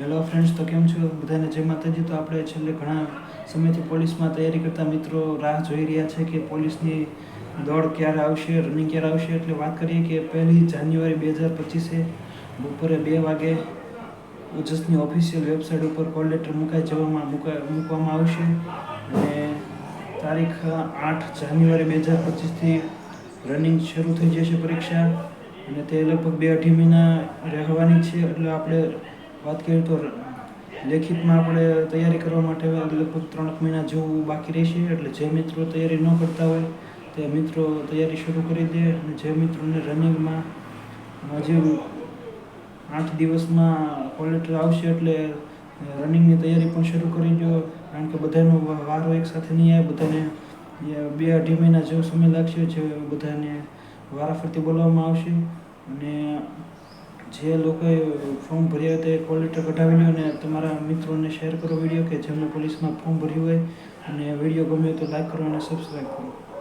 Hello friends, તો કેમ છો બધાને? જય માતાજી. તો આપણે છેલ્લે ઘણા સમયથી પોલીસમાં તૈયારી કરતા મિત્રો રાહ જોઈ રહ્યા છે કે પોલીસની દોડ ક્યારે આવશે, રનિંગ ક્યારે આવશે. એટલે વાત કરીએ કે 1 જાન્યુઆરી 2025 બપોરે 2 વાગે ઓજસની ઓફિશિયલ વેબસાઇટ ઉપર કોલ લેટર મૂકવામાં આવશે. અને તારીખ 8 જાન્યુઆરી 2025થી રનિંગ શરૂ થઈ જશે પરીક્ષા. અને તે લગભગ 2-2.5 મહિના રહેવાની છે. એટલે આપણે વાત કરીએ તો લેખિતમાં આપણે તૈયારી કરવા માટે લગભગ 3 મહિના જેવું બાકી રહેશે. એટલે જે મિત્રો તૈયારી ન કરતા હોય તે મિત્રો તૈયારી શરૂ કરી દે. અને જે મિત્રોને રનિંગમાં હજી 8 દિવસમાં કોલ લેટર આવશે એટલે રનિંગની તૈયારી પણ શરૂ કરી દો. કારણ કે બધાનો વારો એક સાથે નહીં આવે, બધાને 2-2.5 મહિના જેવો સમય લાગશે. જે બધાને વારાફરતી બોલાવવામાં આવશે. અને જે લોકોએ ફોર્મ ભર્યા હોય તે કોલ લેટર કઢાવી લો અને તમારા મિત્રોને શેર કરો વિડીયો, કે જેમને પોલીસમાં ફોર્મ ભર્યું હોય. અને વિડીયો ગમ્યો તો લાઈક કરો અને સબસ્ક્રાઈબ કરો.